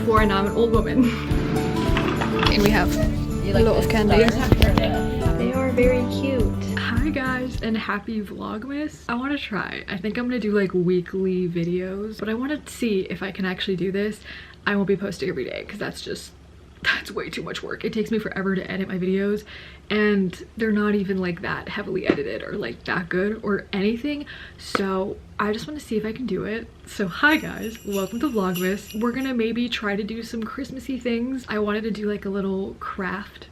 before and now I'm an old woman. And we have a lot of candy. They are very cute. Hi guys and happy Vlogmas. I want to try. I think I'm gonna do like weekly videos, but I want to see if I can actually do this. I won't be posting every day because that's way too much work. It takes me forever to edit my videos and they're not even like that heavily edited or like that good or anything. So I just want to see if I can do it. So hi guys, welcome to Vlogmas. We're gonna maybe try to do some Christmassy things. I wanted to do like a little craft.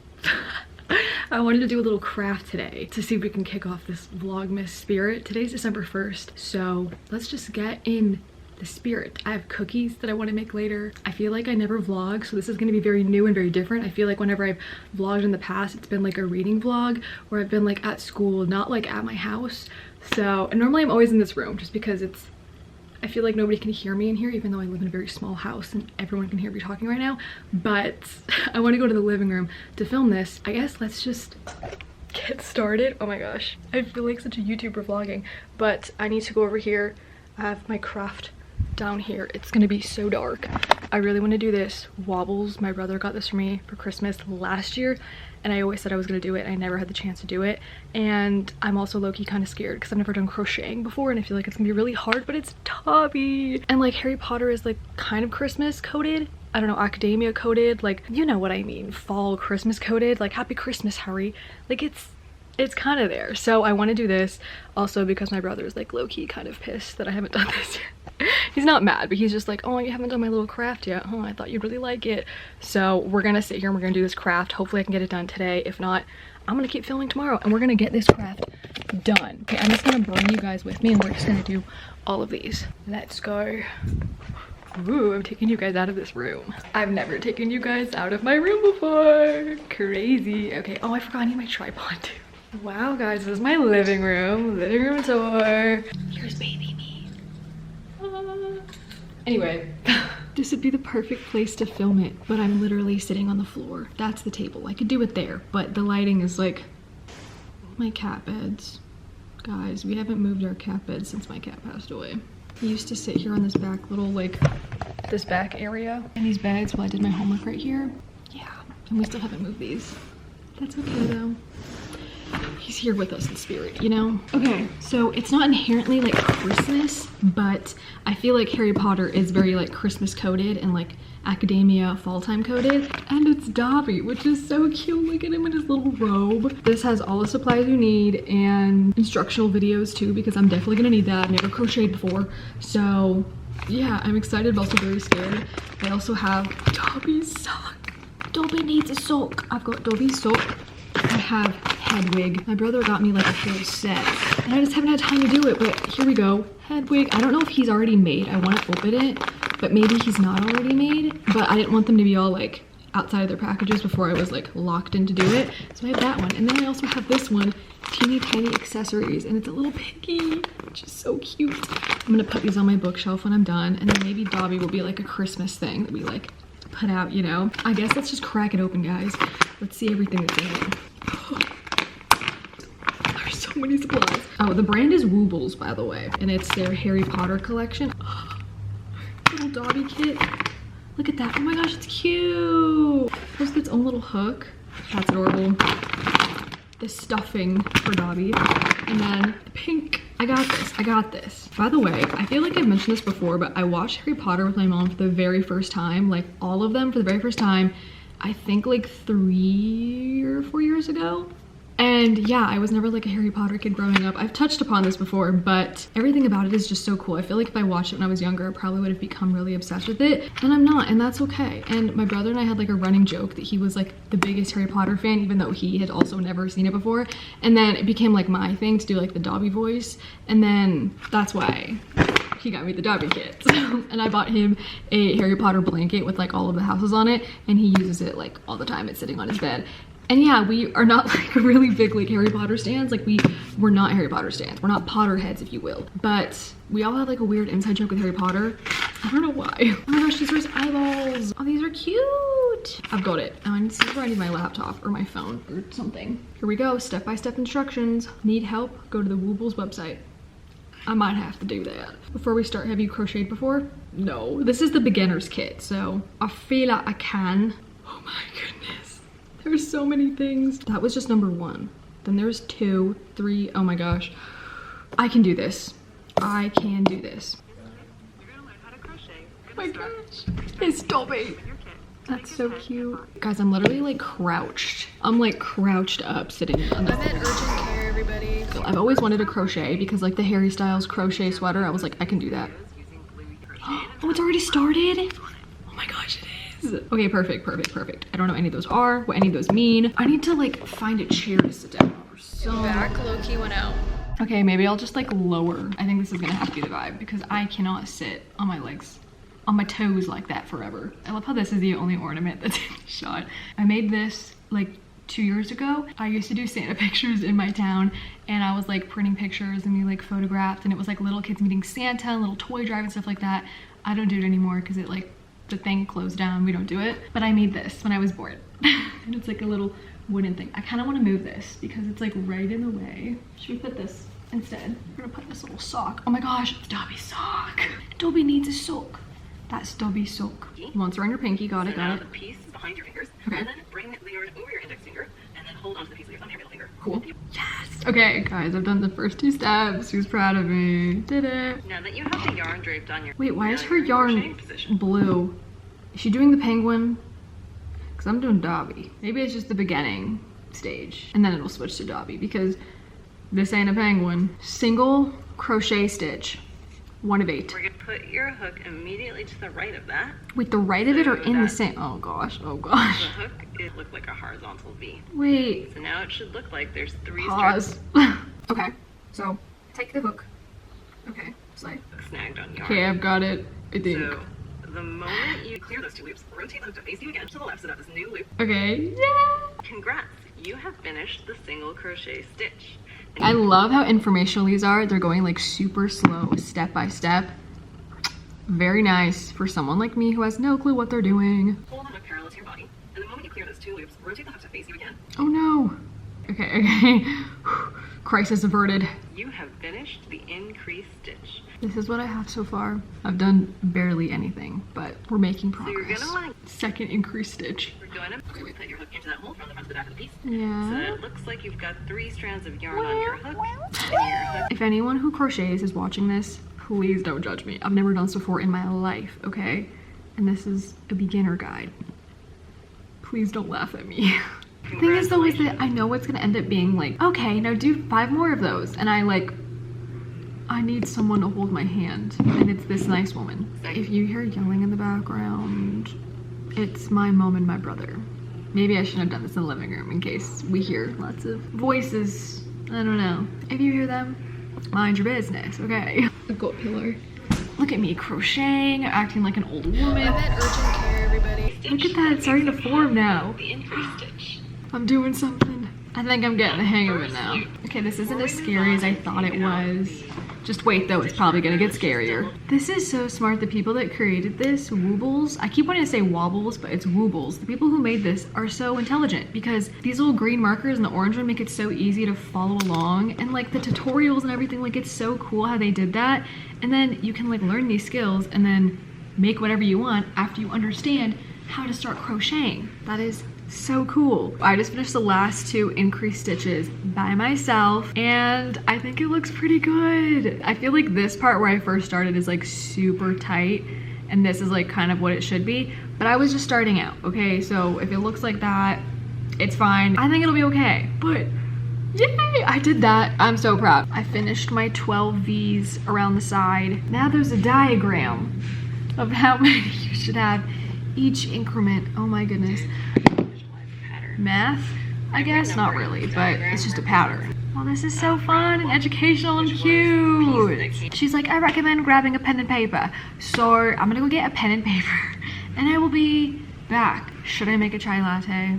I wanted to do a little craft today to see if we can kick off this Vlogmas spirit. Today's December 1st, so let's just get in the spirit. I have cookies that I want to make later. I feel like I never vlog, so this is going to be very new and very different. I feel like whenever I've vlogged in the past, it's been like a reading vlog where I've been like at school, not like at my house. So, and normally I'm always in this room just because I feel like nobody can hear me in here, even though I live in a very small house and everyone can hear me talking right now. But I want to go to the living room to film this. I guess let's just get started. Oh my gosh, I feel like such a YouTuber vlogging, but I need to go over here. I have my craft down here. It's gonna be so dark. I really want to do this. Woobles, my brother got this for me for Christmas last year and I always said I was gonna do it. I never had the chance to do it, and I'm also low-key kind of scared because I've never done crocheting before and I feel like it's gonna be really hard, but it's Dobby. And like Harry Potter is like kind of Christmas coded. I don't know, academia coded, like you know what I mean, fall Christmas coded, like happy Christmas Harry. Like it's kind of there. So I want to do this also because my brother is like low-key kind of pissed that I haven't done this yet. He's not mad, but he's just like, oh, you haven't done my little craft yet, huh? I thought you'd really like it. So we're gonna sit here and we're gonna do this craft. Hopefully I can get it done today. If not, I'm gonna keep filming tomorrow and we're gonna get this craft done. Okay, I'm just gonna bring you guys with me and we're just gonna do all of these. Let's go. Ooh, I'm taking you guys out of this room. I've never taken you guys out of my room before. Crazy. Okay, oh, I forgot I need my tripod too. Wow guys, this is my living room tour. Here's baby me. Anyway, this would be the perfect place to film it, but I'm literally sitting on the floor. That's the table. I could do it there, but the lighting is like my cat beds. Guys, we haven't moved our cat bed since my cat passed away. He used to sit here on this back little, like, this back area in these beds while I did my homework right here. Yeah, and we still haven't moved these. That's okay though. He's here with us in spirit, you know? Okay, so it's not inherently like Christmas, but I feel like Harry Potter is very like Christmas coded and like academia fall time coded. And it's Dobby, which is so cute. Look at him in his little robe. This has all the supplies you need and instructional videos too, because I'm definitely gonna need that. I've never crocheted before. So yeah, I'm excited but also very scared. I also have Dobby's sock. Dobby needs a sock. I've got Dobby's sock. I have head wig. My brother got me like a whole set and I just haven't had time to do it, but here we go. Head wig. I don't know if he's already made. I want to open it, but maybe he's not already made, but I didn't want them to be all like outside of their packages before I was like locked in to do it. So I have that one, and then I also have this one, teeny tiny accessories, and it's a little piggy, which is so cute. I'm gonna put these on my bookshelf when I'm done, and then maybe Dobby will be like a Christmas thing that we like put out, you know? I guess let's just crack it open, guys. Let's see everything that's in it. There's so many supplies. Oh, the brand is Woobles, by the way, and it's their Harry Potter collection. Little Dobby kit. Look at that. Oh my gosh, it's cute. It has its own little hook. That's adorable. The stuffing for Dobby. And then the pink. I got this. I got this. By the way, I feel like I've mentioned this before, but I watched Harry Potter with my mom for the very first time. Like all of them for the very first time. I think like 3 or 4 years ago. And yeah, I was never like a Harry Potter kid growing up. I've touched upon this before, but everything about it is just so cool. I feel like if I watched it when I was younger, I probably would have become really obsessed with it, and I'm not, and that's okay. And my brother and I had like a running joke that he was like the biggest Harry Potter fan, even though he had also never seen it before. And then it became like my thing to do like the Dobby voice, and then that's why he got me the Dobby kit. And I bought him a Harry Potter blanket with like all of the houses on it, and he uses it like all the time. It's sitting on his bed. And yeah, we are not like really big like Harry Potter stans. Like we're not Harry Potter stans. We're not Potterheads, if you will. But we all have like a weird inside joke with Harry Potter. I don't know why. Oh my gosh, these are his eyeballs. Oh, these are cute. I've got it. I need to see where I need my laptop or my phone or something. Here we go, step-by-step instructions. Need help? Go to the Woobles website. I might have to do that. Before we start, have you crocheted before? No, this is the beginner's kit, so I feel like I can. Oh my goodness, there's so many things. That was just number 1. Then there's 2, 3, oh my gosh. I can do this. I can do this. You're gonna learn how to crochet. Oh my gosh, it's Dobby. That's so cute. Guys, I'm literally like crouched. I'm like crouched up sitting on the I'm at urgent care, everybody. I've always wanted to crochet because like the Harry Styles crochet sweater, I was like, I can do that. Oh, it's already started? Oh my gosh, it is. Okay, perfect, perfect, perfect. I don't know what any of those are, what any of those mean. I need to like find a chair to sit down on. So Back low-key went out. okay, maybe I'll just like lower. I think this is gonna have to be the vibe because I cannot sit on my legs, on my toes like that forever. I love how this is the only ornament that's in the shot. I made this like 2 years ago. I used to do Santa pictures in my town and I was like printing pictures and we like photographed and it was like little kids meeting Santa and little toy drive and stuff like that. I don't do it anymore because it like, the thing closed down, we don't do it. But I made this when I was bored. And it's like a little wooden thing. I kind of want to move this because it's like right in the way. Should we put this instead? We're gonna put this little sock. Oh my gosh, it's Dobby's sock. Dobby needs a sock. That's Dobby's sock. Once around your pinky, got it, got it. The piece behind your fingers, Okay. and then bring the yarn over your index finger, and then hold onto the piece with your thumb and your middle finger. Cool. Yes. Okay, guys, I've done the first 2 steps. Who's proud of me? Did it. Now that you have the yarn draped on your Wait, why is now her you're in yarn crocheting position. blue? Is she doing the penguin? Because I'm doing Dobby. Maybe it's just the beginning stage and then it'll switch to Dobby because this ain't a penguin. Single crochet stitch, 1 of 8. We're gonna put your hook immediately to the right of that. Wait, the right of it or So in the that- same? Oh gosh, oh The gosh. hook, it looked like a horizontal V. Wait, So now it should look like there's 3 pause. Okay, so take the hook. Okay, slide. strands snagged on yarn. Okay, I've got it, I think. So the moment you clear those 2 loops, rotate the hook to face you again to the left so that this new loop. Okay, yeah. Congrats, you have finished the single crochet stitch. I love how informational these are. They're going like super slow, step by step. Very nice for someone like me who has no clue what they're doing. Hold the hook parallel to your body, and the moment you clear those 2 loops, rotate the hook to face you again. Oh no. Okay, okay. Crisis averted. You have finished the increased stitch. This is what I have so far. I've done barely anything, but we're making So you're progress. gonna want Second increased stitch. we're going to put your hook into that hole from the front to the back of the piece. So Yeah. it looks like you've got 3 strands of yarn on your hook, and your hook. If anyone who crochets is watching this, please don't judge me. I've never done this before in my life, okay? And this is a beginner guide. Please don't laugh at me. The thing is though is that I know it's gonna end up being like, okay, now do 5 more of those. And I need someone to hold my hand. And it's this nice woman. If you hear yelling in the background, it's my mom and my brother. Maybe I shouldn't have done this in the living room in case we hear lots of voices. I don't know. If you hear them, mind your business, okay? A goat pillar. Look at me crocheting, acting like an old woman. I'm at urgent care, everybody. Look at that, it's starting to form now. The increased stitch. I'm doing something. I think I'm getting the hang of it now. Okay, this isn't as scary as I thought it was. Just wait though, it's probably gonna get scarier. This is so smart. The people that created this, Woobles, I keep wanting to say Wobbles, but it's Woobles. The people who made this are so intelligent because these little green markers and the orange one make it so easy to follow along. And like the tutorials and everything, like it's so cool how they did that. And then you can like learn these skills and then make whatever you want after you understand how to start crocheting. That is so cool. I just finished the last 2 increased stitches by myself and I think it looks pretty good. I feel like this part where I first started is like super tight and this is like kind of what it should be, but I was just starting out, okay? So if it looks like that, it's fine. I think it'll be okay, but yay, I did that. I'm so proud. I finished my 12 V's around the side. Now there's a diagram of how many you should have each increment. Oh my goodness. Math? I guess not really, but it's just a pattern. Well, this is so fun and educational and cute. She's like, I recommend grabbing a pen and paper. So I'm gonna go get a pen and paper and I will be back. Should I make a chai latte?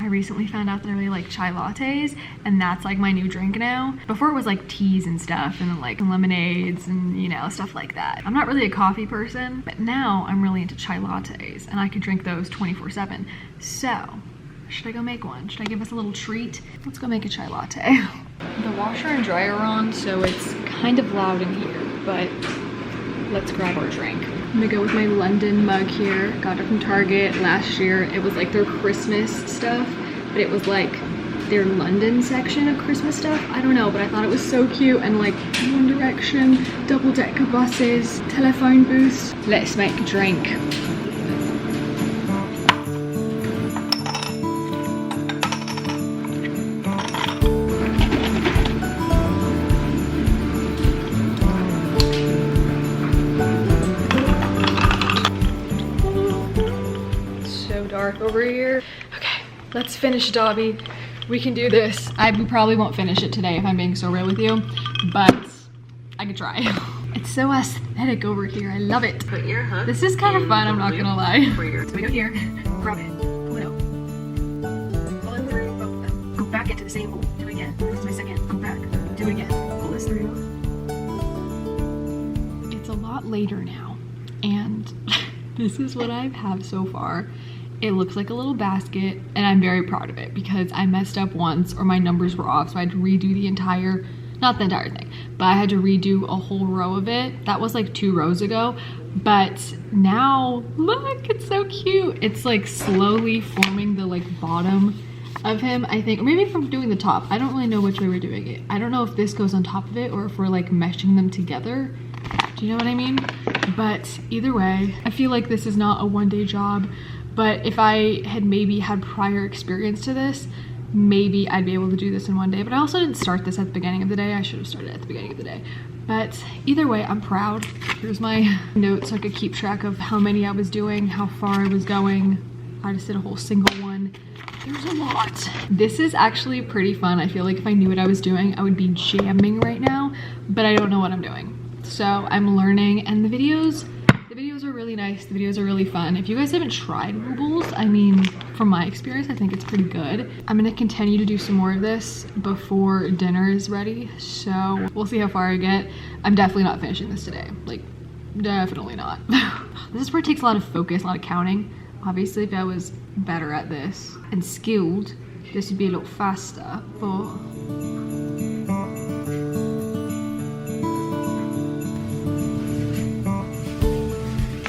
I recently found out that I really like chai lattes and that's like my new drink now. Before it was like teas and stuff and like lemonades and you know, stuff like that. I'm not really a coffee person, but now I'm really into chai lattes and I could drink those 24/7. So Should I go make one? Should I give us a little treat? Let's go make a chai latte. The washer and dryer are on, so it's kind of loud in here, but let's grab our drink. I'm gonna go with my London mug here. Got it from Target last year. It was like their Christmas stuff, but it was like their London section of Christmas stuff. I don't know, but I thought it was so cute, and like One Direction, double-decker buses, telephone booths. Let's make a drink. So dark over here. Okay, let's finish Dobby. We can do this. We probably won't finish it today if I'm being so real with you, but I could try. It's so aesthetic over here. I love it. Put your hook. This is kind of fun, I'm not gonna lie. For your So we go here, grab it, pull it out. Pull it through, go back into the same hole. Do it again. This is my second. Go back. Do it again. Pull this through. It's a lot later now, and this is what I have so far. It looks like a little basket, and I'm very proud of it because I messed up once, or my numbers were off, so I had to redo the entire, not the entire thing, but I had to redo a whole row of it. That was like 2 rows ago, but now look, it's so cute. It's like slowly forming the like bottom of him, I think, or maybe from doing the top. I don't really know which way we're doing it. I don't know if this goes on top of it or if we're like meshing them together. Do you know what I mean? But either way, I feel like this is not a one-day job. But if I had maybe had prior experience to this, maybe I'd be able to do this in one day. But I also didn't start this at the beginning of the day. I should have started at the beginning of the day. But either way, I'm proud. Here's my notes so I could keep track of how many I was doing, how far I was going. I just did a whole single one. There's a lot. This is actually pretty fun. I feel like if I knew what I was doing, I would be jamming right now, but I don't know what I'm doing. So I'm learning, and the videos are really nice. The videos are really fun. If you guys haven't tried Woobles, I mean, from my experience, I think it's pretty good. I'm gonna continue to do some more of this before dinner is ready, so we'll see how far I get. I'm definitely not finishing this today. Like, definitely not. This is where it takes a lot of focus, a lot of counting. Obviously, if I was better at this and skilled, this would be a lot faster, but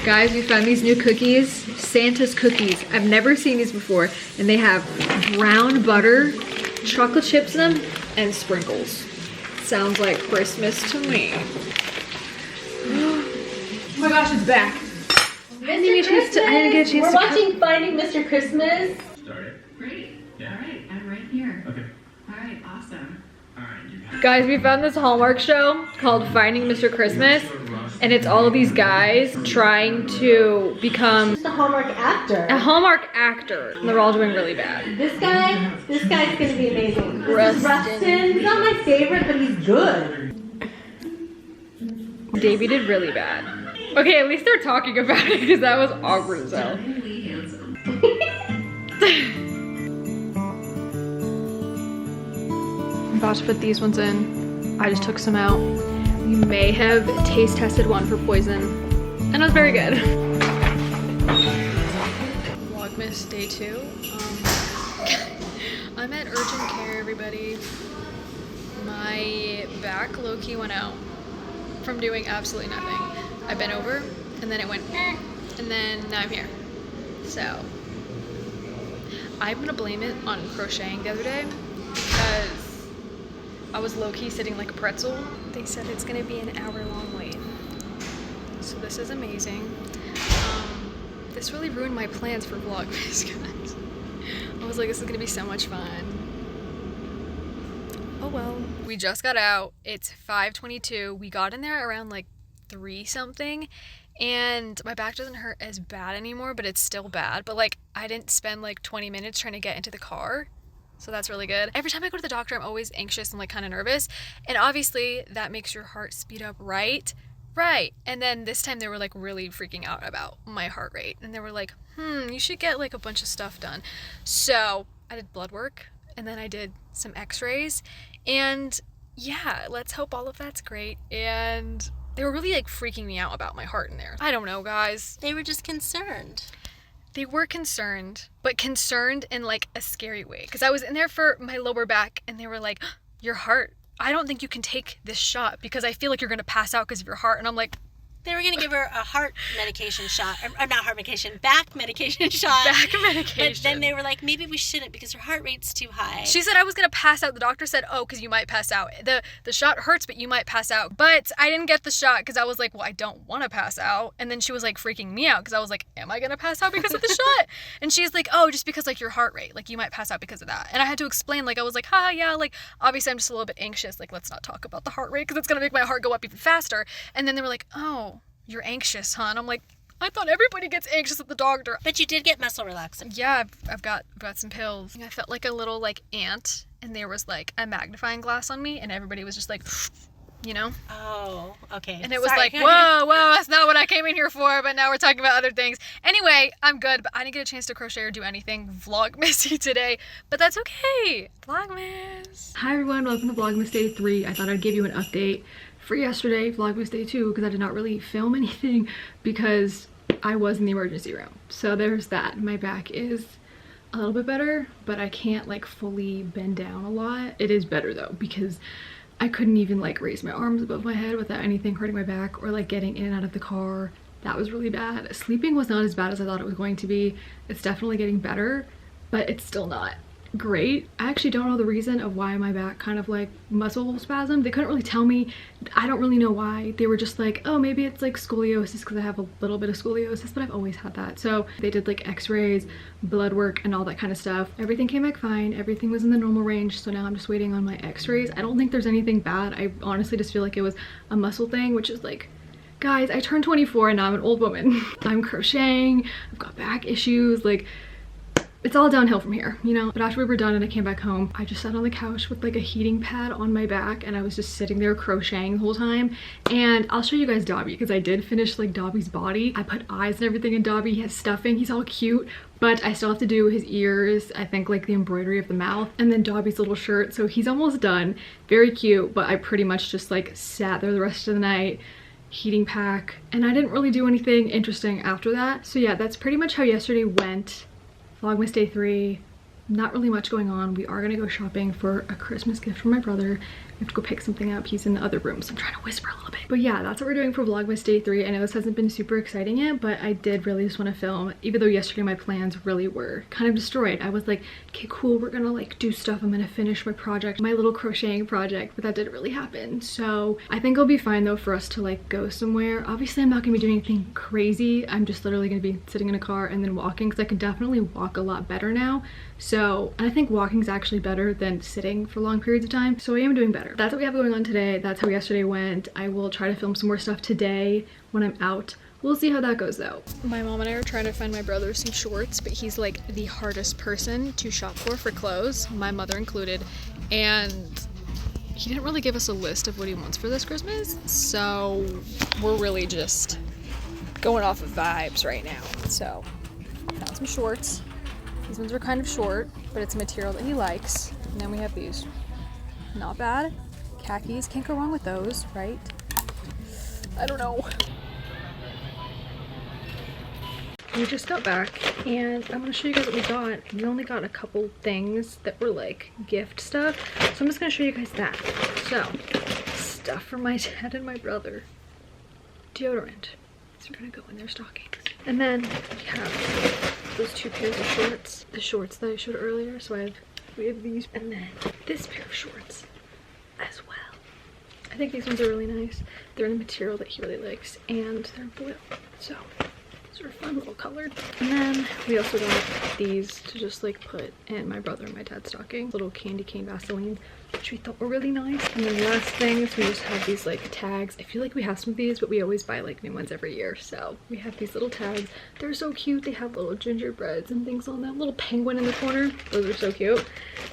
guys, we found these new cookies, Santa's cookies. I've never seen these before, and they have brown butter, chocolate chips in them, and sprinkles. Sounds like Christmas to me. Oh my gosh, it's back. I didn't get a chance We're watching Finding Mr. Christmas. Started. Great. Yeah. All right, I'm right here. Okay. All right, awesome. All right. Guys, we found this Hallmark show called Finding Mr. Christmas, and it's all of these guys trying to become Just a Hallmark actor. a Hallmark actor, and they're all doing really bad. This guy's gonna be amazing. This is Rustin. Rustin. He's not my favorite, but he's good. Davey did really bad. Okay, at least they're talking about it, because that was awkward as hell. I'm about to put these ones in. I just took some out. We may have taste tested one for poison, and it was very good. Vlogmas day 2. I'm at urgent care, everybody. My back low-key went out from doing absolutely nothing. I bent over, and then it went, and then now I'm here. So, I'm gonna blame it on crocheting the other day, because I was low-key sitting like a pretzel. They said it's gonna be an hour-long wait. So this is amazing. This really ruined my plans for Vlogmas, guys. I was like, this is gonna be so much fun. Oh well. We just got out. It's 5:22. We got in there around like 3 something, and my back doesn't hurt as bad anymore, but it's still bad. But like, I didn't spend like 20 minutes trying to get into the car. So that's really good. Every time I go to the doctor, I'm always anxious and like kind of nervous. And obviously that makes your heart speed up, right? Right. And then this time they were like really freaking out about my heart rate. And they were like, you should get like a bunch of stuff done. So I did blood work, and then I did some x-rays, and yeah, let's hope all of that's great. And they were really like freaking me out about my heart in there. I don't know, guys. They were just concerned. They were concerned, but concerned in like a scary way. Because I was in there for my lower back and they were like, your heart, I don't think you can take this shot because I feel like you're going to pass out because of your heart. And I'm like, they were going to give her a heart medication shot, or not heart medication, back medication shot. Back medication. But then they were like, maybe we shouldn't because her heart rate's too high. She said I was going to pass out. The doctor said, oh, because you might pass out. The shot hurts, but you might pass out. But I didn't get the shot because I was like, well, I don't want to pass out. And then she was like freaking me out because I was like, am I going to pass out because of the shot? And she's like, oh, just because like your heart rate, like you might pass out because of that. And I had to explain, like I was like, yeah, like obviously I'm just a little bit anxious. Like let's not talk about the heart rate because it's going to make my heart go up even faster. And then they were like, oh, you're anxious, huh? And I'm like, I thought everybody gets anxious at the doctor. But you did get muscle relaxant. Yeah, I've got some pills. I felt like a little like ant, and there was like a magnifying glass on me, and everybody was just like, you know? Oh, okay. And it was like, whoa, that's not what I came in here for, but now we're talking about other things. Anyway, I'm good, but I didn't get a chance to crochet or do anything Vlogmas-y today, but that's okay. Vlogmas. Hi everyone, welcome to Vlogmas Day 3. I thought I'd give you an update for yesterday, Vlogmas Day 2, because I did not really film anything because I was in the emergency room. So there's that. My back is a little bit better, but I can't like fully bend down a lot. It is better though, because I couldn't even like raise my arms above my head without anything hurting my back, or like getting in and out of the car. That was really bad. Sleeping was not as bad as I thought it was going to be. It's definitely getting better, but it's still not great. I actually don't know the reason of why my back kind of like muscle spasm. They couldn't really tell me. I don't really know why. They were just like, oh, maybe it's like scoliosis because I have a little bit of scoliosis, but I've always had that. So they did like x-rays, blood work, and all that kind of stuff. Everything came back fine. Everything was in the normal range. So now I'm just waiting on my x-rays. I don't think there's anything bad. I honestly just feel like it was a muscle thing, which is like, guys, I turned 24 and now I'm an old woman. I'm crocheting. I've got back issues. Like, it's all downhill from here, you know? But after we were done and I came back home, I just sat on the couch with like a heating pad on my back, and I was just sitting there crocheting the whole time. And I'll show you guys Dobby, because I did finish like Dobby's body. I put eyes and everything in Dobby. He has stuffing. He's all cute, but I still have to do his ears, I think like the embroidery of the mouth, and then Dobby's little shirt. So he's almost done. Very cute, but I pretty much just like sat there the rest of the night, heating pack, and I didn't really do anything interesting after that. So yeah, that's pretty much how yesterday went. Vlogmas Day 3, not really much going on. We are gonna go shopping for a Christmas gift for my brother. We have to go pick something up. He's in the other room, so I'm trying to whisper a little bit. But yeah, that's what we're doing for Vlogmas Day 3. I know this hasn't been super exciting yet, but I did really just want to film, even though yesterday my plans really were kind of destroyed. I was like, okay, cool, we're gonna like do stuff. I'm gonna finish my project, my little crocheting project, but that didn't really happen. So I think it'll be fine though for us to like go somewhere. Obviously, I'm not gonna be doing anything crazy. I'm just literally gonna be sitting in a car and then walking, because I can definitely walk a lot better now. So, and I think walking is actually better than sitting for long periods of time. So I am doing better. That's what we have going on today. That's how yesterday went. I will try to film some more stuff today when I'm out. We'll see how that goes though. My mom and I are trying to find my brother some shorts, but he's like the hardest person to shop for clothes, my mother included. And he didn't really give us a list of what he wants for this Christmas. So we're really just going off of vibes right now. So found some shorts. These ones are kind of short, but it's a material that he likes. And then we have these. Not bad. Khakis, can't go wrong with those, right? I don't know. We just got back, and I'm gonna show you guys what we got. We only got a couple things that were like gift stuff, so I'm just gonna show you guys that. So, stuff for my dad and my brother. Deodorant. These are gonna go in their stockings. And then we have those two pairs of shorts. The shorts that I showed earlier, so we have these, and then this pair of shorts as well. I think these ones are really nice. They're in a material that he really likes, and they're blue. So these are fun little colored. And then we also got these to just like put in my brother and my dad's stocking. Little candy cane Vaseline, which we thought were really nice. And then the last thing is we just have these like tags. I feel like we have some of these, but we always buy like new ones every year. So we have these little tags. They're so cute. They have little gingerbreads and things on them. Little penguin in the corner. Those are so cute.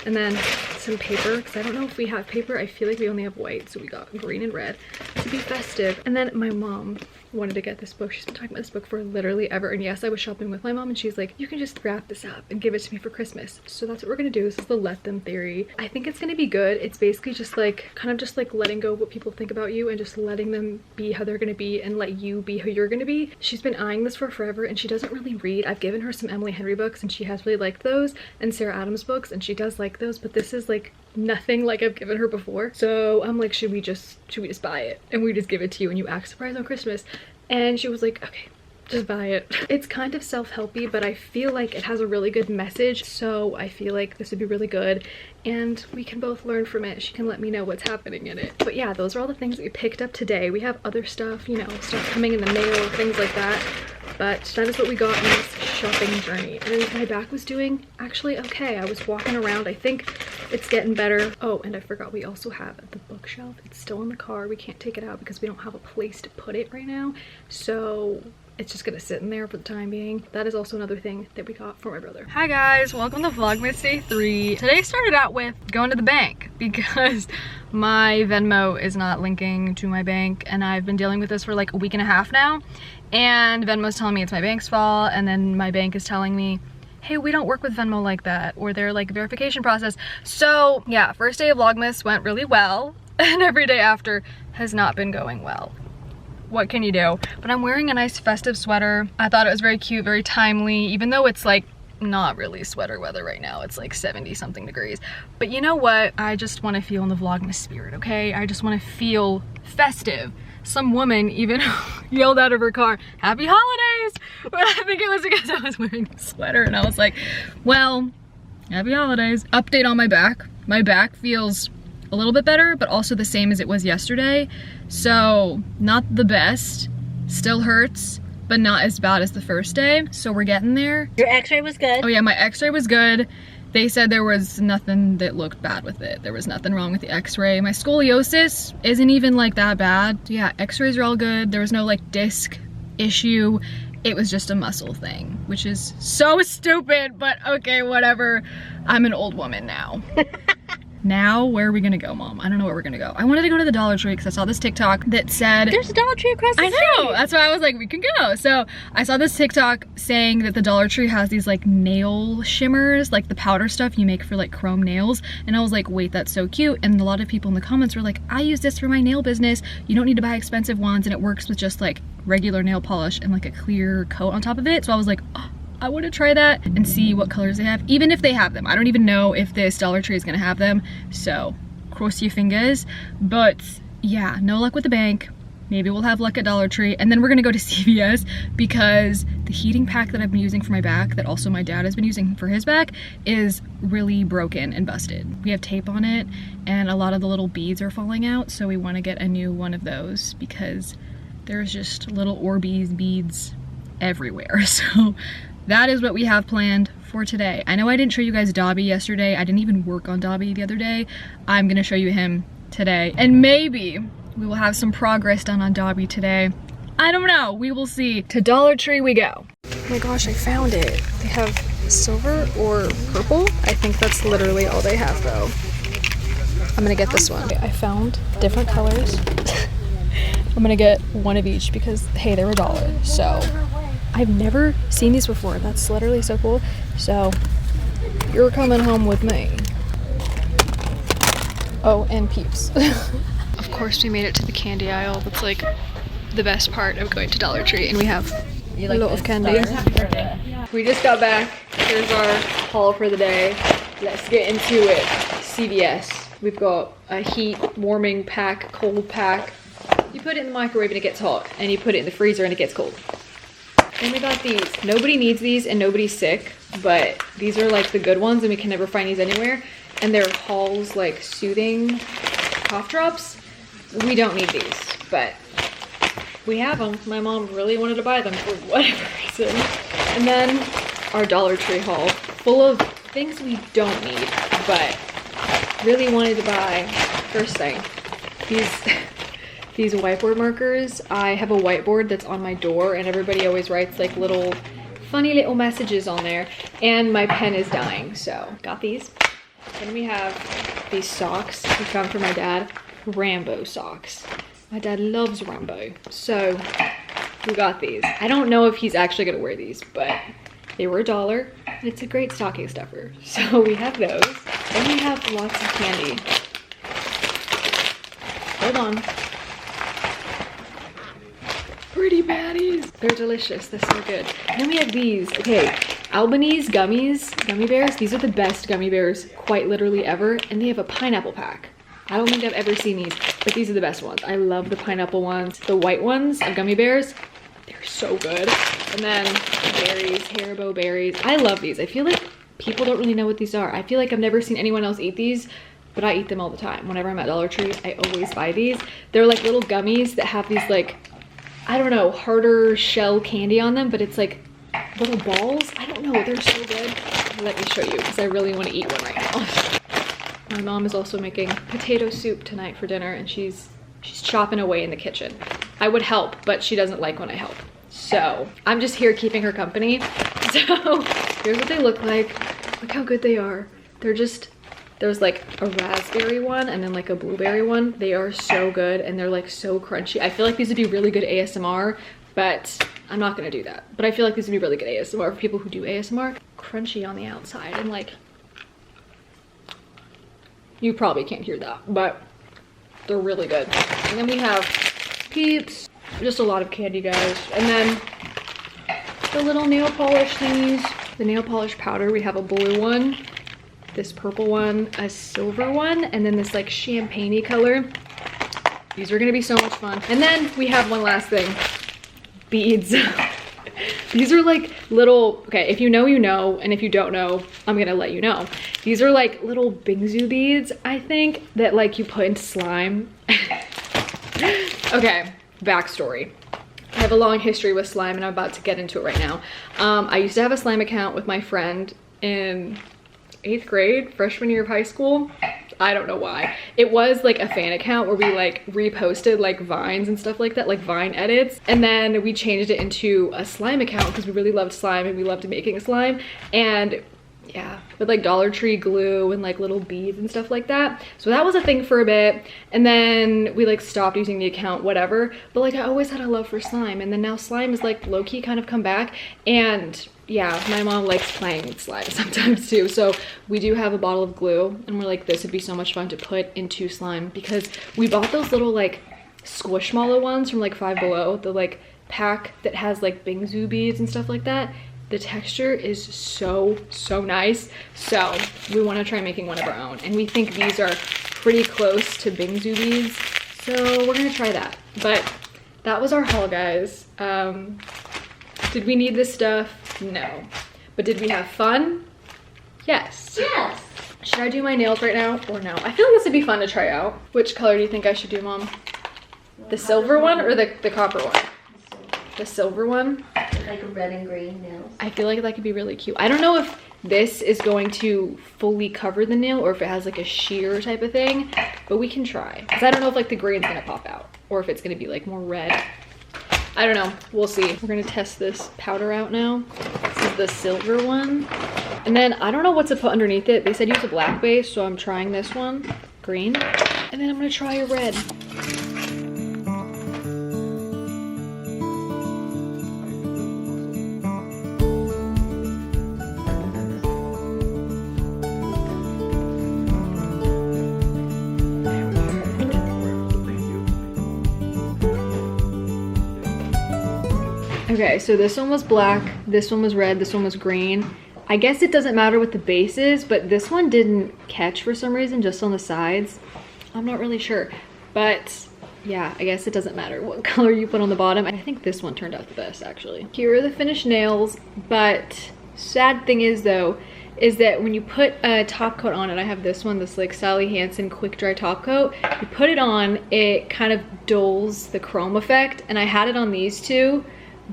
And then some paper, because I don't know if we have paper. I feel like we only have white, so we got green and red to be festive. And then my mom wanted to get this book. She's been talking about this book for literally ever. And yes, I was shopping with my mom, and she's like, you can just wrap this up and give it to me for Christmas. So that's what we're gonna do. This is the Let Them theory. I think it's gonna be good. good. It's basically just like kind of just like letting go of what people think about you and just letting them be how they're gonna be and let you be who you're gonna be. She's been eyeing this for forever and she doesn't really read. I've given her some Emily Henry books and she has really liked those, and Sarah Adams books, and she does like those, but this is like nothing like I've given her before. So I'm like, should we just buy it and we just give it to you and you act surprised on Christmas? And she was like, okay, just buy it. It's kind of self-helpy, but I feel like it has a really good message, so I feel like this would be really good and we can both learn from it. She can let me know what's happening in it. But yeah, those are all the things that we picked up today. We have other stuff, you know, stuff coming in the mail, things like that, but that is what we got in this shopping journey. And my back was doing actually okay. I was walking around. I think it's getting better. Oh, and I forgot we also have the bookshelf. It's still in the car. We can't take it out because we don't have a place to put it right now, so it's just gonna sit in there for the time being. That is also another thing that we got for my brother. Hi guys, welcome to Vlogmas Day 3. Today started out with going to the bank because my Venmo is not linking to my bank and I've been dealing with this for like a week and a half now. And Venmo's telling me it's my bank's fault, and then my bank is telling me, hey, we don't work with Venmo like that, or their like verification process. So yeah, first day of Vlogmas went really well and every day after has not been going well. What can you do? But I'm wearing a nice festive sweater. I thought it was very cute, very timely, even though it's like not really sweater weather right now. It's like 70 something degrees. But you know what? I just want to feel in the Vlogmas spirit, okay? I just want to feel festive. Some woman even yelled out of her car, "Happy holidays!" But I think it was because I was wearing a sweater and I was like, well, happy holidays. Update on my back. My back feels a little bit better, but also the same as it was yesterday. So not the best, still hurts, but not as bad as the first day. So we're getting there. Your x-ray was good? Oh yeah, my x-ray was good. They said there was nothing that looked bad with it. There was nothing wrong with the x-ray. My scoliosis isn't even like that bad. So yeah, x-rays are all good. There was no like disc issue. It was just a muscle thing, which is so stupid, but okay, whatever. I'm an old woman now. Now, where are we gonna go, Mom? I don't know where we're gonna go. I wanted to go to the Dollar Tree because I saw this TikTok that said— There's a Dollar Tree across the street. I know, that's why I was like, we can go. So I saw this TikTok saying that the Dollar Tree has these like nail shimmers, like the powder stuff you make for like chrome nails. And I was like, wait, that's so cute. And a lot of people in the comments were like, I use this for my nail business. You don't need to buy expensive ones, and it works with just like regular nail polish and like a clear coat on top of it. So I was like, oh, I want to try that and see what colors they have, even if they have them. I don't even know if this Dollar Tree is gonna have them, so cross your fingers. But yeah, no luck with the bank. Maybe we'll have luck at Dollar Tree, and then we're gonna go to CVS because the heating pack that I've been using for my back, that also my dad has been using for his back, is really broken and busted. We have tape on it and a lot of the little beads are falling out, so we want to get a new one of those because there's just little Orbeez beads everywhere. So that is what we have planned for today. I know I didn't show you guys Dobby yesterday. I didn't even work on Dobby the other day. I'm gonna show you him today, and maybe we will have some progress done on Dobby today. I don't know, we will see. To Dollar Tree we go. Oh my gosh, I found it. They have silver or purple. I think that's literally all they have though. I'm gonna get this one. Okay, I found different colors. I'm gonna get one of each because, hey, they're $1. So I've never seen these before. That's literally so cool. So you're coming home with me. Oh, and Peeps. Of course we made it to the candy aisle. That's like the best part of going to Dollar Tree, and we have a lot of candy. We just got back. Here's our haul for the day. Let's get into it. CVS. We've got a heat warming pack, cold pack. You put it in the microwave and it gets hot, and you put it in the freezer and it gets cold. And we got these. Nobody needs these and nobody's sick, but these are like the good ones and we can never find these anywhere. And they're Hall's like soothing cough drops. We don't need these, but we have them. My mom really wanted to buy them for whatever reason. And then our Dollar Tree haul, full of things we don't need, but really wanted to buy. First thing, these whiteboard markers. I have a whiteboard that's on my door and everybody always writes like little funny little messages on there, and my pen is dying, so got these. Then we have these socks we found for my dad, Rambo socks. My dad loves Rambo, so we got these. I don't know if he's actually gonna wear these, but they were $1 and it's a great stocking stuffer, so we have those. Then we have lots of candy. Hold on. Pretty patties. They're delicious. They're so good. And then we have these. Okay, Albanese gummy bears. These are the best gummy bears quite literally ever. And they have a pineapple pack. I don't think I've ever seen these, but these are the best ones. I love the pineapple ones. The white ones of gummy bears, they're so good. And then berries, Haribo berries. I love these. I feel like people don't really know what these are. I feel like I've never seen anyone else eat these, but I eat them all the time. Whenever I'm at Dollar Tree, I always buy these. They're like little gummies that have these like, I don't know, harder shell candy on them, but it's like little balls. I don't know, they're so good. Let me show you, because I really want to eat one right now. My mom is also making potato soup tonight for dinner, and she's chopping away in the kitchen. I would help, but she doesn't like when I help. So I'm just here keeping her company. So here's what they look like. Look how good they are. There's like a raspberry one and then like a blueberry one. They are so good and they're like so crunchy. I feel like these would be really good ASMR, but I'm not gonna do that. But I feel like these would be really good ASMR for people who do ASMR. Crunchy on the outside and like, you probably can't hear that, but they're really good. And then we have Peeps, just a lot of candy, guys. And then the little nail polish thingies. The nail polish powder, we have a blue one, this purple one, a silver one, and then this like champagne-y color. These are gonna be so much fun. And then we have one last thing, beads. These are like little, okay, if you know, you know, and if you don't know, I'm gonna let you know. These are like little bingsu beads, I think, that like you put into slime. Okay, backstory. I have a long history with slime and I'm about to get into it right now. I used to have a slime account with my friend in 8th grade, freshman year of high school. I don't know why. It was like a fan account where we like reposted like vines and stuff like that, like Vine edits. And then we changed it into a slime account because we really loved slime and we loved making slime. And yeah, with like Dollar Tree glue and like little beads and stuff like that. So that was a thing for a bit. And then we like stopped using the account, whatever. But like I always had a love for slime. And then now slime is like low-key kind of come back. And yeah, my mom likes playing with slime sometimes too. So we do have a bottle of glue and we're like, this would be so much fun to put into slime because we bought those little like Squishmallow ones from like Five Below, the like pack that has like bingsu beads and stuff like that. The texture is so nice. So we want to try making one of our own. And we think these are pretty close to bingsu beads. So we're gonna try that. But that was our haul, guys. Did we need this stuff? No. But did we have fun? Yes. Yes. Should I do my nails right now or no? I feel like this would be fun to try out. Which color do you think I should do, Mom? The silver one or the copper one? The silver one? Like red and green nails. I feel like that could be really cute. I don't know if this is going to fully cover the nail or if it has like a sheer type of thing, but we can try. Because I don't know if like the green's gonna pop out or if it's gonna be like more red. I don't know, we'll see. We're gonna test this powder out now. This is the silver one. And then I don't know what to put underneath it. They said use a black base, so I'm trying this one, green. And then I'm gonna try a red. Okay, so this one was black, this one was red, this one was green. I guess it doesn't matter what the base is, but this one didn't catch for some reason, just on the sides. I'm not really sure, but yeah, I guess it doesn't matter what color you put on the bottom. I think this one turned out the best, actually. Here are the finished nails, but sad thing is though, is that when you put a top coat on it, I have this one, this like Sally Hansen quick dry top coat, you put it on, it kind of dulls the chrome effect, and I had it on these two,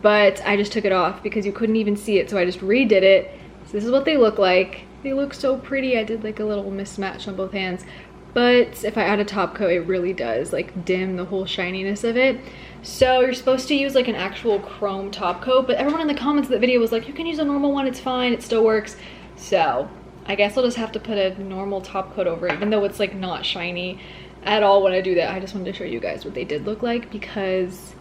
but I just took it off because you couldn't even see it, so I just redid it. So this is what they look like. They look so pretty. I did like a little mismatch on both hands, but if I add a top coat, it really does like dim the whole shininess of it. So you're supposed to use like an actual chrome top coat, but everyone in the comments of the video was like, you can use a normal one, it's fine, it still works. So I guess I'll just have to put a normal top coat over it, even though it's like not shiny at all when I do that. I just wanted to show you guys what they did look like because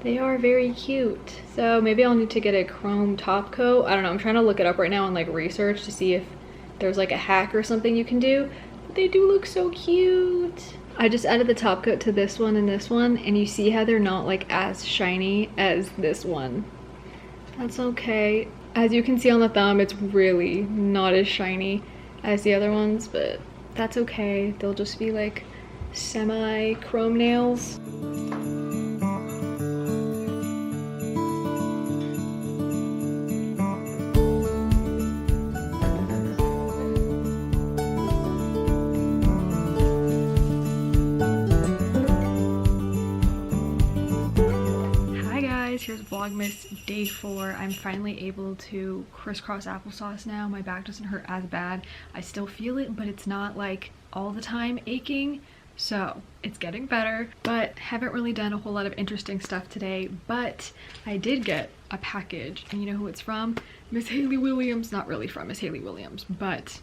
they are very cute. So maybe I'll need to get a chrome top coat. I don't know, I'm trying to look it up right now and like research to see if there's like a hack or something you can do. But they do look so cute. I just added the top coat to this one and this one, and you see how they're not like as shiny as this one. That's okay. As you can see on the thumb, it's really not as shiny as the other ones, but that's okay. They'll just be like semi-chrome nails. Here's Vlogmas day 4. I'm finally able to crisscross applesauce now. My back doesn't hurt as bad. I still feel it, but it's not like all the time aching. So it's getting better, but haven't really done a whole lot of interesting stuff today. But I did get a package, and you know who it's from? Miss Haley Williams. Not really from Miss Haley Williams, but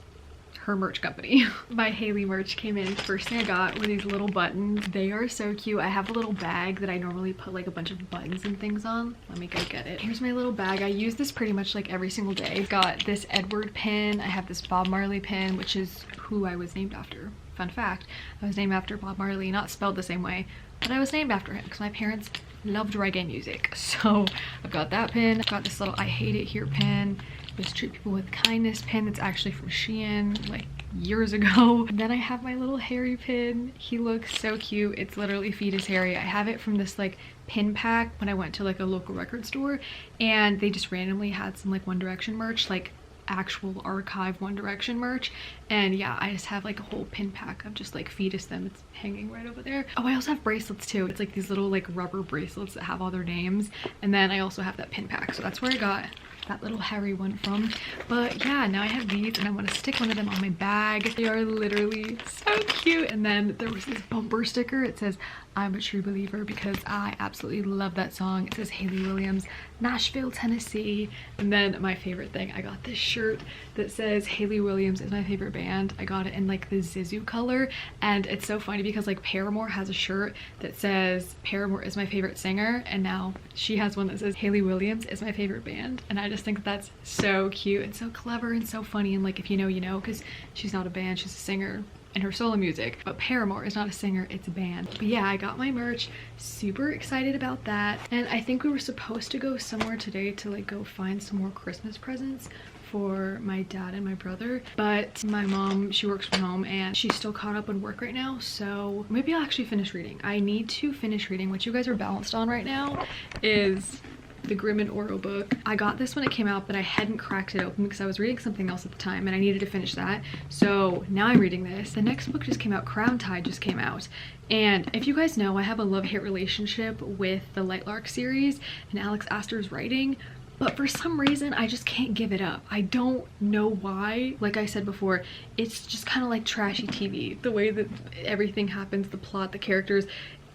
her merch company. My Haley merch came in. First thing I got were these little buttons. They are so cute. I have a little bag that I normally put like a bunch of buttons and things on. Let me go get it. Here's my little bag. I use this pretty much like every single day. Got this Edward pin. I have this Bob Marley pin, which is who I was named after. Fun fact, I was named after Bob Marley, not spelled the same way, but I was named after him because my parents loved reggae music. So I've got that pin. I've got this little I hate it here pin. This treat people with kindness pin that's actually from Shein like years ago. And then I have my little Harry pin. He looks so cute. It's literally Fetus Harry. I have it from this like pin pack when I went to like a local record store, and they just randomly had some like One Direction merch, like actual archive One Direction merch. And yeah, I just have like a whole pin pack of just like Fetus them. It's hanging right over there. Oh, I also have bracelets too. It's like these little like rubber bracelets that have all their names. And then I also have that pin pack. So that's where I got that little Harry one from. But yeah, now I have these, and I want to stick one of them on my bag. They are literally so cute. And then there was this bumper sticker. It says I'm a True Believer, because I absolutely love that song. It says Haley Williams, Nashville, Tennessee. And then my favorite thing, I got this shirt that says Haley Williams is my favorite band. I got it in like the Zizou color, and it's so funny because like Paramore has a shirt that says Paramore is my favorite singer, and now she has one that says Haley Williams is my favorite band. And I just think that's so cute and so clever and so funny. And like, if you know, you know, because she's not a band, she's a singer in her solo music, but Paramore is not a singer, it's a band. But yeah, I got my merch, super excited about that. And I think we were supposed to go somewhere today to like go find some more Christmas presents for my dad and my brother, but my mom, she works from home and she's still caught up on work right now, so maybe I'll actually finish reading. I need to finish reading. What you guys are balanced on right now is the Grimm and Oro book. I got this when it came out, but I hadn't cracked it open because I was reading something else at the time and I needed to finish that. So now I'm reading this. The next book just came out, Crown Tide just came out. And if you guys know, I have a love-hate relationship with the Lightlark series and Alex Astor's writing, but for some reason I just can't give it up. I don't know why. Like I said before, it's just kind of like trashy TV. The way that everything happens, the plot, the characters,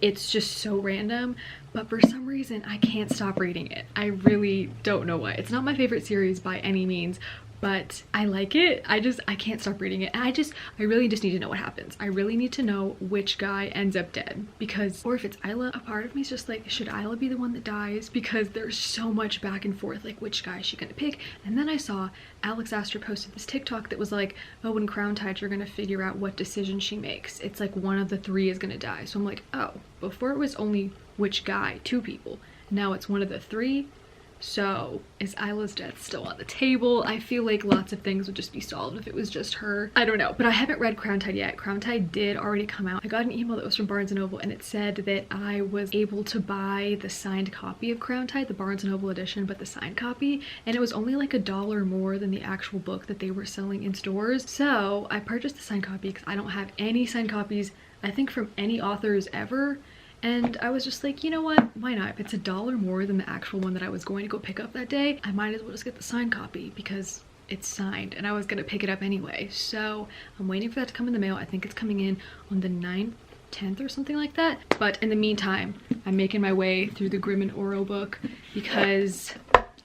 it's just so random, but for some reason I can't stop reading it. I really don't know why. It's not my favorite series by any means, but I like it. I can't stop reading it. And I really just need to know what happens. I really need to know which guy ends up dead, because, or if it's Isla, a part of me is just like, should Isla be the one that dies? Because there's so much back and forth, like which guy is she gonna pick? And then I saw Alex Astor posted this TikTok that was like, oh, when Crown Tide, you're gonna figure out what decision she makes. It's like one of the 3 is gonna die. So I'm like, oh, before it was only which guy, 2 people. Now it's one of the 3. So is Isla's death still on the table? I feel like lots of things would just be solved if it was just her. I don't know, but I haven't read Crown Tide yet. Crown Tide did already come out. I got an email that was from Barnes & Noble, and it said that I was able to buy the signed copy of Crown Tide, the Barnes & Noble edition, but the signed copy, and it was only like $1 more than the actual book that they were selling in stores. So I purchased the signed copy because I don't have any signed copies, I think, from any authors ever. And I was just like, you know what, why not? If it's $1 more than the actual one that I was going to go pick up that day, I might as well just get the signed copy because it's signed and I was gonna pick it up anyway. So I'm waiting for that to come in the mail. I think it's coming in on the 9th, 10th or something like that. But in the meantime, I'm making my way through the Grimm and Oro book because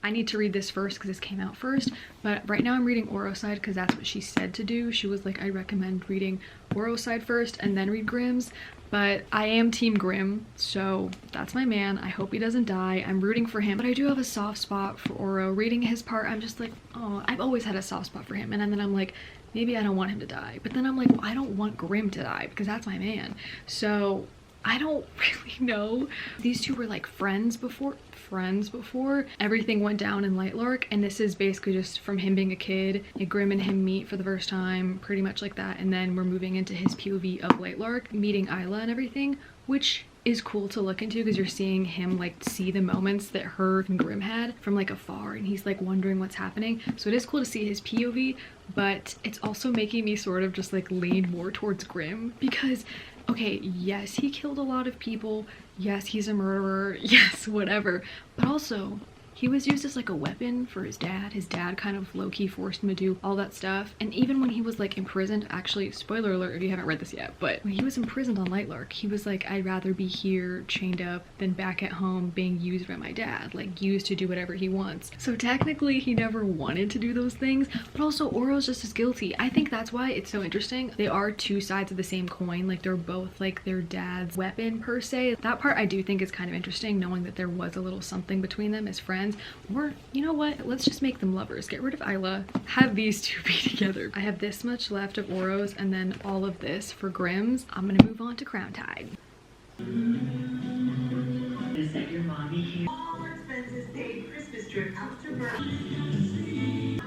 I need to read this first because this came out first. But right now I'm reading Oro side because that's what she said to do. She was like, I recommend reading Oro side first and then read Grimm's. But I am Team Grimm, so that's my man. I hope he doesn't die. I'm rooting for him, but I do have a soft spot for Oro. Reading his part, I'm just like, oh, I've always had a soft spot for him. And then I'm like, maybe I don't want him to die. But then I'm like, well, I don't want Grimm to die because that's my man. So I don't really know. These two were like friends before everything went down in Lightlark, and this is basically just from him being a kid, and Grimm and him meet for the first time, pretty much like that, and then we're moving into his POV of Lightlark, meeting Isla and everything, which is cool to look into because you're seeing him like see the moments that her and Grimm had from like afar, and he's like wondering what's happening. So it is cool to see his POV, but it's also making me sort of just like lean more towards Grimm because, okay, yes, he killed a lot of people, yes, he's a murderer, yes, whatever, but also he was used as like a weapon for his dad. His dad kind of low-key forced him to do all that stuff. And even when he was like imprisoned, actually, spoiler alert if you haven't read this yet, but when he was imprisoned on Lightlark, he was like, I'd rather be here chained up than back at home being used by my dad, like used to do whatever he wants. So technically he never wanted to do those things, but also Oro's just as guilty. I think that's why it's so interesting. They are two sides of the same coin. Like they're both like their dad's weapon per se. That part I do think is kind of interesting, knowing that there was a little something between them as friends. Or, you know what? Let's just make them lovers. Get rid of Isla. Have these two be together. I have this much left of Oro's and then all of this for Grimm's. I'm gonna move on to Crown Tide. Is that your mommy here? All expenses paid. Christmas trip out to Berlin.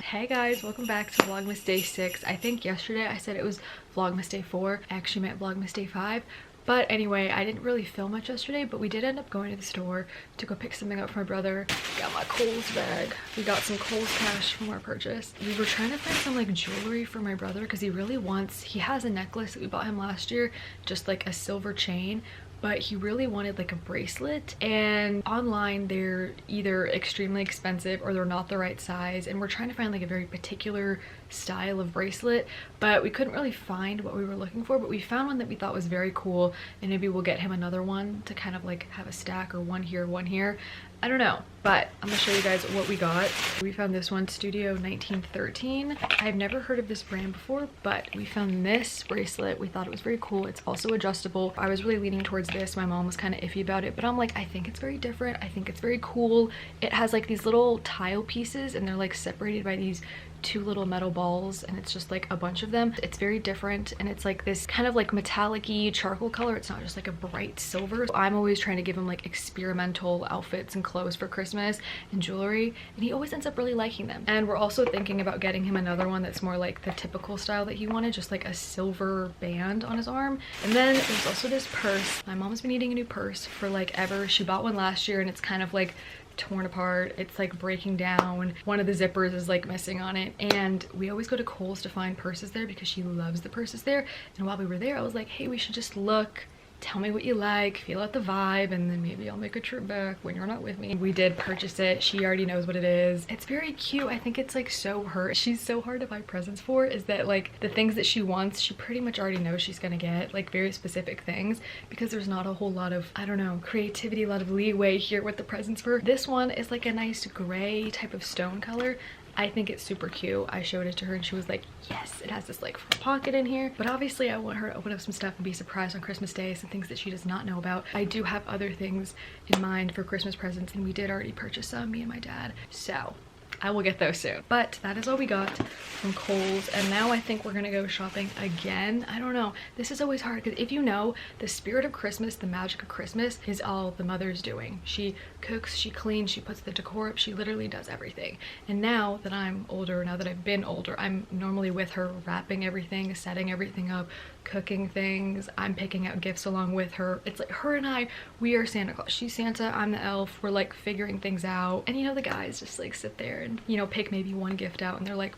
Hey guys, welcome back to Vlogmas Day 6. I think yesterday I said it was Vlogmas Day 4. I actually meant Vlogmas Day 5. But anyway, I didn't really film much yesterday, but we did end up going to the store to go pick something up for my brother. Got my Kohl's bag. We got some Kohl's cash from our purchase. We were trying to find some like jewelry for my brother because he has a necklace that we bought him last year, just like a silver chain, but he really wanted like a bracelet, and online they're either extremely expensive or they're not the right size, and we're trying to find like a very particular style of bracelet, but we couldn't really find what we were looking for. But we found one that we thought was very cool, and maybe we'll get him another one to kind of like have a stack, or one here. I don't know, but I'm gonna show you guys what we got. We found this one, Studio 1913. I've never heard of this brand before, but we found this bracelet. We thought it was very cool. It's also adjustable. I was really leaning towards this. My mom was kind of iffy about it, but I'm like, I think it's very different. I think it's very cool. It has like these little tile pieces, and they're like separated by these two little metal balls, and it's just like a bunch of them. It's very different, and it's like this kind of like metallic-y charcoal color. It's not just like a bright silver. So I'm always trying to give him like experimental outfits and clothes for Christmas and jewelry, and he always ends up really liking them. And we're also thinking about getting him another one that's more like the typical style that he wanted, just like a silver band on his arm. And then there's also this purse. My mom's been needing a new purse for like ever. She bought one last year, and it's kind of like torn apart. It's like breaking down. One of the zippers is like missing on it, and we always go to Kohl's to find purses there because she loves the purses there. And while we were there, I was like, hey, we should just look, tell me what you like, feel out the vibe, and then maybe I'll make a trip back when you're not with me. We did purchase it. She already knows what it is. It's very cute. I think it's like so her. She's so hard to buy presents for, is that like the things that she wants, she pretty much already knows she's gonna get, like very specific things, because there's not a whole lot of, I don't know, creativity, a lot of leeway here with the presents for. This one is like a nice gray type of stone color. I think it's super cute. I showed it to her and she was like, yes, it has this like front pocket in here. But obviously I want her to open up some stuff and be surprised on Christmas Day, some things that she does not know about. I do have other things in mind for Christmas presents, and we did already purchase some, me and my dad. So I will get those soon. But that is all we got from Kohl's, and now I think we're gonna go shopping again. I don't know. This is always hard because if you know, the spirit of Christmas, the magic of Christmas is all the mother's doing. She cooks, she cleans, she puts the decor up, she literally does everything. And now that I'm older, now that I've been older, I'm normally with her wrapping everything, setting everything up, cooking things. I'm picking out gifts along with her. It's like her and I, we are Santa Claus. She's Santa, I'm the elf. We're like figuring things out. And you know, the guys just like sit there and, you know, pick maybe one gift out, and they're like,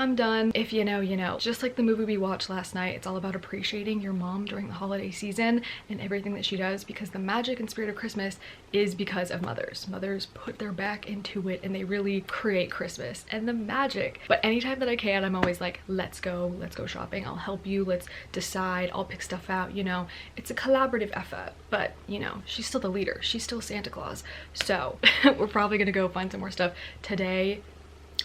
I'm done. If you know, you know. Just like the movie we watched last night, it's all about appreciating your mom during the holiday season and everything that she does, because the magic and spirit of Christmas is because of mothers. Mothers put their back into it and they really create Christmas and the magic. But anytime that I can, I'm always like, let's go shopping. I'll help you. Let's decide. I'll pick stuff out, you know. It's a collaborative effort, but you know, she's still the leader. She's still Santa Claus. So we're probably gonna go find some more stuff today.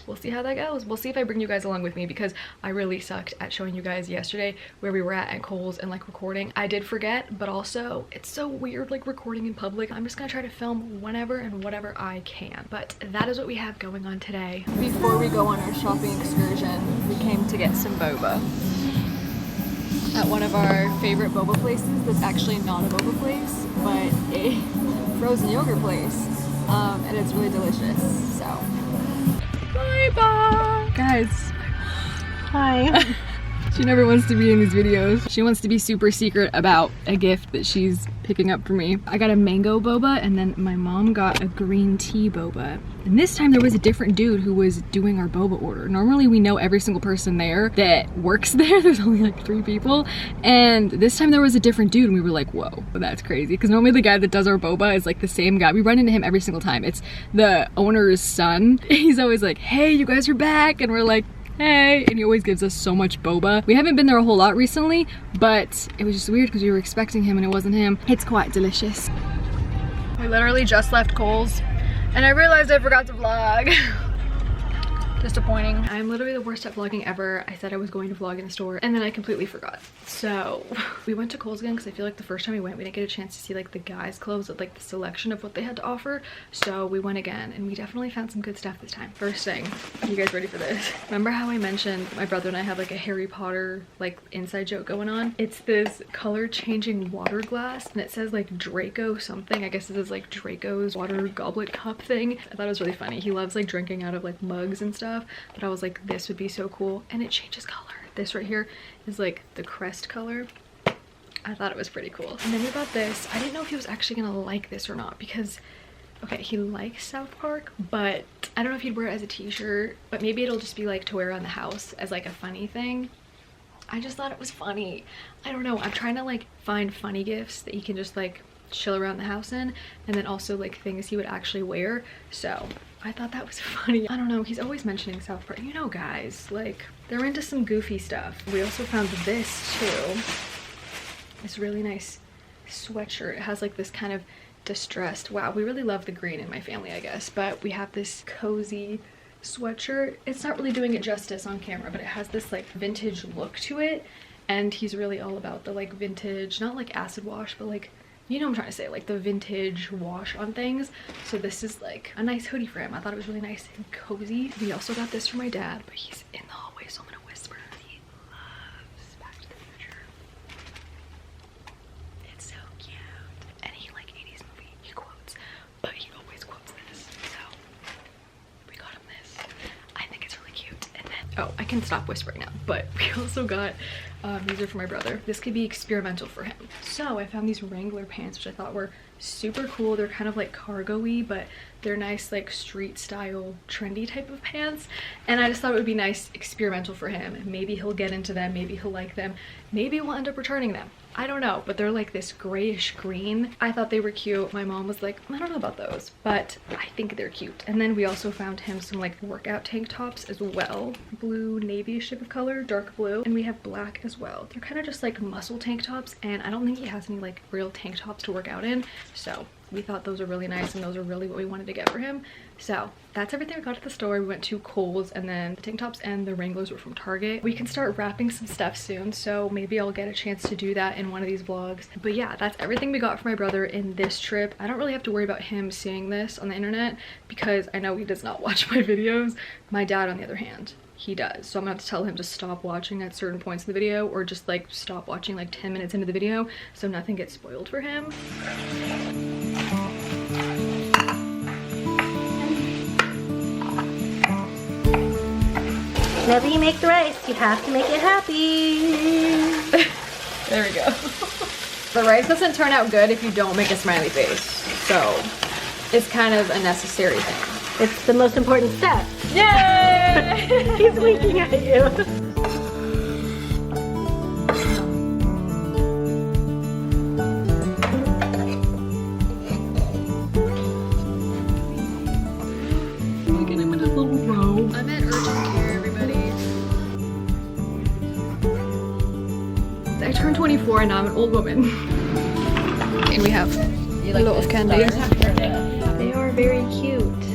we'll see how that goes. We'll see if I bring you guys along with me, because I really sucked at showing you guys yesterday where we were at Kohl's and like recording. I did forget, but also it's so weird like recording in public. I'm just gonna try to film whenever and whatever I can. But that is what we have going on today. Before we go on our shopping excursion, we came to get some boba at one of our favorite boba places that's actually not a boba place, but a frozen yogurt place. And it's really delicious, so. Bye-bye! Guys. Hi. She never wants to be in these videos. She wants to be super secret about a gift that she's picking up for me. I got a mango boba, and then my mom got a green tea boba. And this time there was a different dude who was doing our boba order. Normally we know every single person there that works there. There's only like 3 people. And this time there was a different dude, and we were like, whoa, that's crazy. Because normally the guy that does our boba is like the same guy. We run into him every single time. It's the owner's son. He's always like, hey, you guys are back. And we're like, hey, and he always gives us so much boba. We haven't been there a whole lot recently, but it was just weird because we were expecting him and it wasn't him. It's quite delicious. We literally just left Kohl's and I realized I forgot to vlog. Disappointing. I'm literally the worst at vlogging ever. I said I was going to vlog in the store and then I completely forgot. So we went to Kohl's again because I feel like the first time we went, we didn't get a chance to see like the guys' clothes, like the selection of what they had to offer. So we went again and we definitely found some good stuff this time. First thing, are you guys ready for this? Remember how I mentioned my brother and I have like a Harry Potter like inside joke going on? It's this color changing water glass and it says like Draco something. I guess this is like Draco's water goblet cup thing. I thought it was really funny. He loves like drinking out of like mugs and stuff. But I was like, this would be so cool, and it changes color. This right here is like the crest color. I thought it was pretty cool. And then we got this. I didn't know if he was actually gonna like this or not because, okay, he likes South Park, but I don't know if he'd wear it as a t-shirt, but maybe it'll just be like to wear around the house as like a funny thing. I just thought it was funny. I don't know, I'm trying to like find funny gifts that he can just like chill around the house in, and then also like things he would actually wear. So I thought that was funny. I don't know, he's always mentioning South Park. You know guys, like they're into some goofy stuff. We also found this too. This really nice sweatshirt. It has like this kind of distressed, wow, we really love the green in my family, I guess, but we have this cozy sweatshirt. It's not really doing it justice on camera, but it has this like vintage look to it, and he's really all about the like vintage, not like acid wash, but like, you know what I'm trying to say, like the vintage wash on things. So this is like a nice hoodie for him. I thought it was really nice and cozy. We also got this for my dad, but he's in the hallway, so I'm gonna whisper. He loves Back to the Future. It's so cute. Any like 80s movie he quotes, but he always quotes this. So we got him this. I think it's really cute. And then, oh, I can stop whispering now, but we also got these are for my brother. This could be experimental for him. So I found these Wrangler pants, which I thought were super cool. They're kind of like cargo-y, but they're nice like street style trendy type of pants, and I just thought it would be nice experimental for him. Maybe he'll get into them, maybe he'll like them, maybe we'll end up returning them. I don't know, but they're like this grayish green. I thought they were cute. My mom was like, I don't know about those, but I think they're cute. And then we also found him some like workout tank tops as well. Blue, navy ship of color, dark blue, and we have black as well. They're kind of just like muscle tank tops, and I don't think he has any like real tank tops to work out in, so we thought those are really nice, and those are really what we wanted to get for him. So that's everything we got at the store. We went to Kohl's, and then the tank tops and the Wranglers were from Target. We can start wrapping some stuff soon, so maybe I'll get a chance to do that in one of these vlogs. But yeah, that's everything we got for my brother in this trip. I don't really have to worry about him seeing this on the internet because I know he does not watch my videos. My dad, on the other hand, he does. So I'm gonna have to tell him to stop watching at certain points in the video, or just like stop watching like 10 minutes into the video so nothing gets spoiled for him. Whenever you make the rice, you have to make it happy. There we go. The rice doesn't turn out good if you don't make a smiley face, so it's kind of a necessary thing. It's the most important step. Yay! He's winking at you. I'm at urgent care, everybody. I turned 24 and now I'm an old woman. And we have a lot of candy. They are very cute.